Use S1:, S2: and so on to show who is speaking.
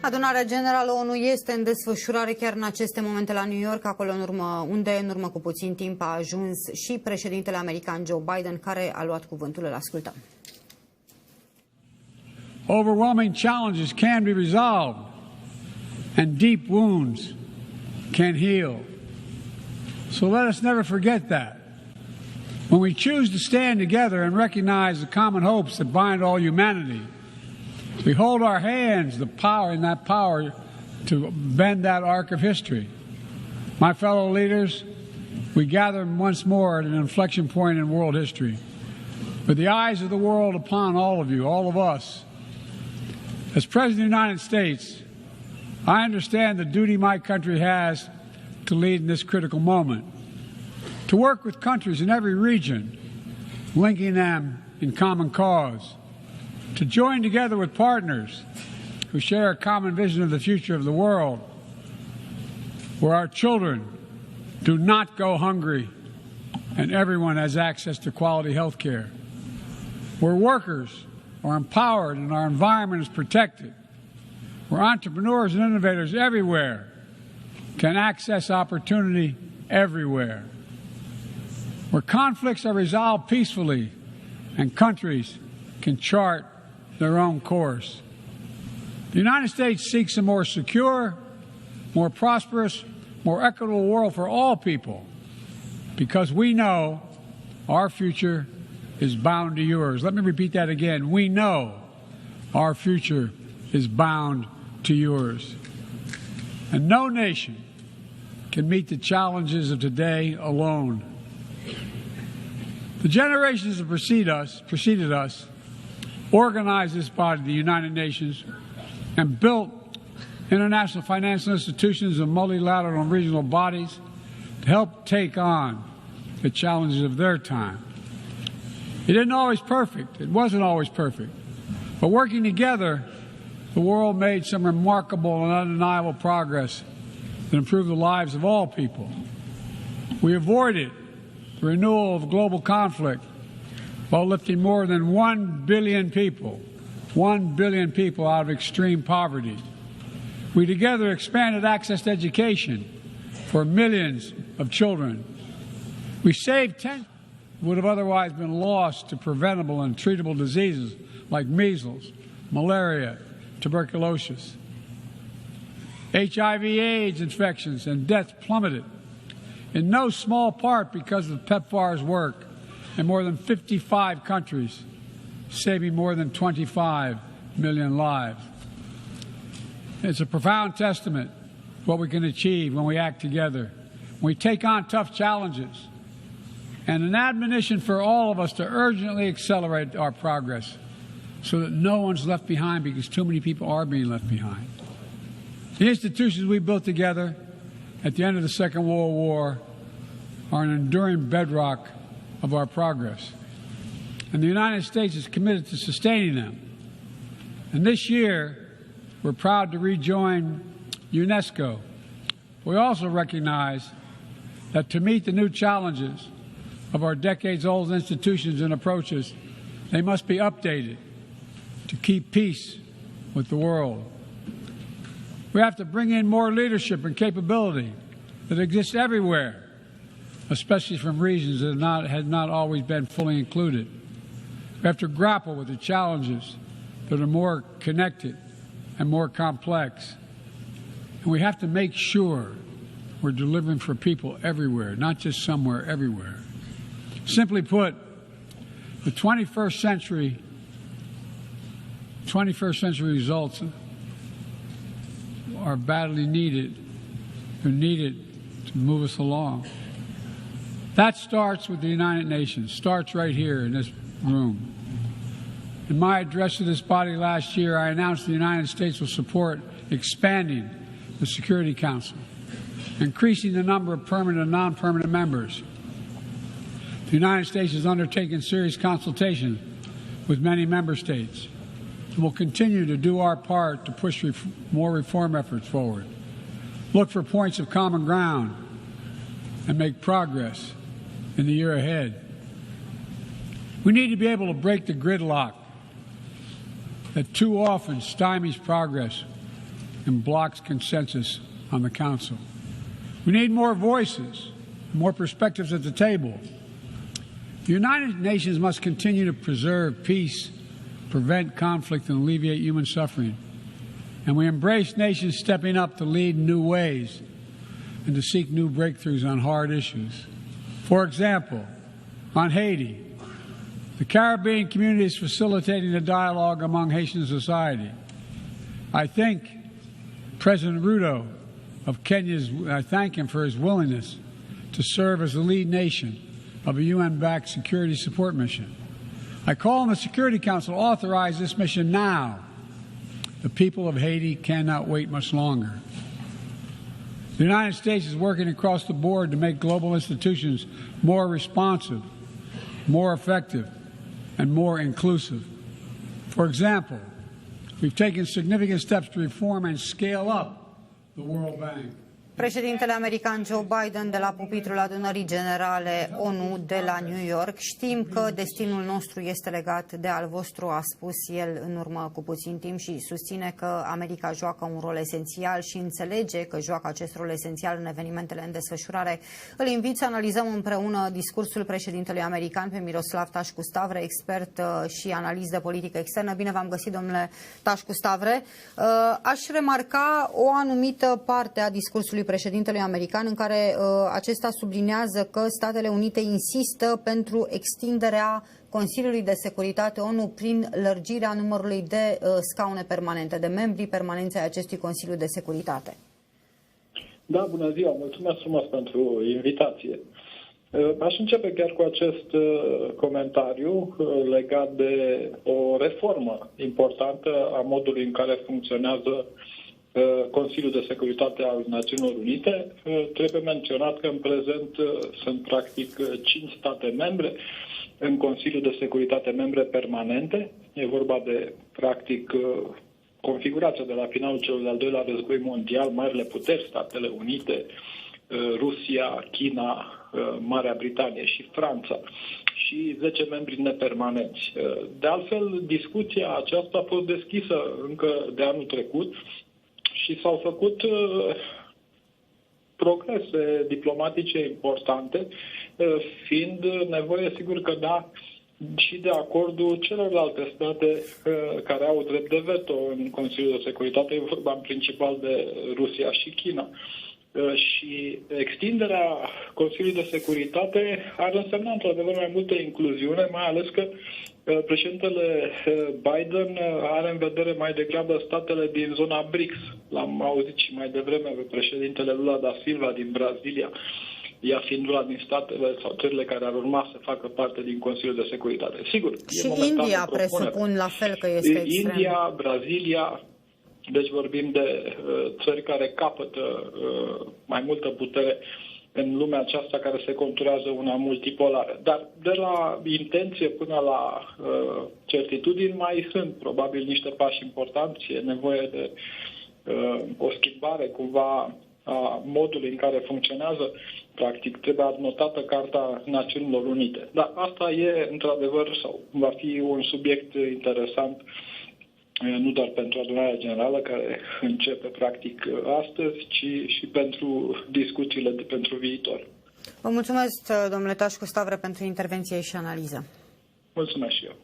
S1: Adunarea Generală ONU este în desfășurare chiar în aceste momente la New York, acolo unde în urmă cu puțin timp a ajuns și președintele american Joe Biden, care a luat cuvântul. Îl ascultăm.
S2: Overwhelming challenges can be resolved and deep wounds can heal. So let us never forget that. When we choose to stand together and recognize the common hopes that bind all humanity, we hold our hands in that power to bend that arc of history. My fellow leaders, we gather once more at an inflection point in world history, with the eyes of the world upon all of you, all of us. As President of the United States, I understand the duty my country has to lead in this critical moment, to work with countries in every region, linking them in common cause, to join together with partners who share a common vision of the future of the world, where our children do not go hungry and everyone has access to quality health care, where workers are empowered and our environment is protected, where entrepreneurs and innovators everywhere can access opportunity everywhere, where conflicts are resolved peacefully and countries can chart their own course. The United States seeks a more secure, more prosperous, more equitable world for all people, because we know our future is bound to yours. Let me repeat that again. We know our future is bound to yours. And no nation can meet the challenges of today alone. The generations that preceded us organized this body, the United Nations, and built international financial institutions and multilateral and regional bodies to help take on the challenges of their time. It wasn't always perfect, but working together, the world made some remarkable and undeniable progress that improved the lives of all people. We avoided the renewal of global conflict while lifting more than 1 billion people out of extreme poverty. We together expanded access to education for millions of children. We saved tens would have otherwise been lost to preventable and treatable diseases like measles, malaria, tuberculosis. HIV/AIDS infections and deaths plummeted, in no small part because of PEPFAR's work in more than 55 countries, saving more than 25 million lives. It's a profound testament to what we can achieve when we act together, when we take on tough challenges, and an admonition for all of us to urgently accelerate our progress so that no one's left behind, because too many people are being left behind. The institutions we built together at the end of the Second World War are an enduring bedrock of our progress, and the United States is committed to sustaining them. And this year, we're proud to rejoin UNESCO. We also recognize that to meet the new challenges of our decades-old institutions and approaches, they must be updated to keep peace with the world. We have to bring in more leadership and capability that exists everywhere, especially from regions that have not always been fully included. We have to grapple with the challenges that are more connected and more complex. And we have to make sure we're delivering for people everywhere, not just somewhere, everywhere. Simply put, the 21st century results are badly needed. They're needed to move us along. That starts with the United Nations, starts right here in this room. In my address to this body last year, I announced the United States will support expanding the Security Council, increasing the number of permanent and non-permanent members. The United States has undertaken serious consultation with many member states, and will continue to do our part to push more reform efforts forward, look for points of common ground, and make progress in the year ahead. We need to be able to break the gridlock that too often stymies progress and blocks consensus on the Council. We need more voices, more perspectives at the table. The United Nations must continue to preserve peace, prevent conflict, and alleviate human suffering. And we embrace nations stepping up to lead new ways and to seek new breakthroughs on hard issues. For example, on Haiti, the Caribbean community is facilitating a dialogue among Haitian society. I thank President Ruto of Kenya, I thank him for his willingness to serve as the lead nation of a UN-backed security support mission. I call on the Security Council to authorize this mission now. The people of Haiti cannot wait much longer. The United States is working across the board to make global institutions more responsive, more effective, and more inclusive. For example, we've taken significant steps to reform and scale up the World Bank.
S1: Președintele american Joe Biden de la pupitrul Adunării Generale ONU de la New York: știm că destinul nostru este legat de al vostru, a spus el în urmă cu puțin timp, și susține că America joacă un rol esențial și înțelege că joacă acest rol esențial în evenimentele în desfășurare. Îl invit să analizăm împreună discursul președintelui american pe Miroslav Tașcu-Stavre, expert și analist de politică externă. Bine v-am găsit, domnule Tașcu-Stavre. Aș remarca o anumită parte a discursului președintelui american în care acesta subliniază că Statele Unite insistă pentru extinderea Consiliului de Securitate ONU prin lărgirea numărului de scaune permanente, de membri permanenți ai acestui Consiliu de Securitate.
S3: Da, bună ziua, mulțumesc frumos pentru invitație. Aș începe chiar cu acest comentariu legat de o reformă importantă a modului în care funcționează Consiliul de Securitate al Națiunilor Unite. Trebuie menționat că în prezent sunt practic 5 state membre în Consiliul de Securitate, membre permanente. E vorba de practic configurația de la finalul celui de-al doilea război mondial, marile puteri, Statele Unite, Rusia, China, Marea Britanie și Franța, și 10 membri nepermanenți. De altfel, discuția aceasta a fost deschisă încă de anul trecut și s-au făcut progrese diplomatice importante, fiind nevoie, sigur că da, și de acordul celorlalte state care au drept de veto în Consiliul de Securitate, e vorba în principal de Rusia și China. Și extinderea Consiliului de Securitate ar însemna într-adevăr mai multă incluziune, mai ales că președintele Biden are în vedere mai degrabă statele din zona BRICS. L-am auzit și mai devreme pe președintele Lula da Silva din Brazilia, ea fiind una din statele sau țările care ar urma să facă parte din Consiliul de Securitate. Sigur,
S1: și India presupun la fel că este extrem.
S3: India, Brazilia. Deci vorbim de țări care capătă mai multă putere în lumea aceasta care se conturează una multipolară. Dar de la intenție până la certitudini mai sunt probabil niște pași importanți. E nevoie de o schimbare cumva a modului în care funcționează. Practic trebuie adnotată Carta Națiunilor Unite. Dar asta e într-adevăr sau va fi un subiect interesant nu doar pentru Adunarea Generală, care începe practic astăzi, ci și pentru discuțiile pentru viitor.
S1: Vă mulțumesc, domnule Tașcu-Stavre, pentru intervenție și analiză.
S3: Mulțumesc și eu.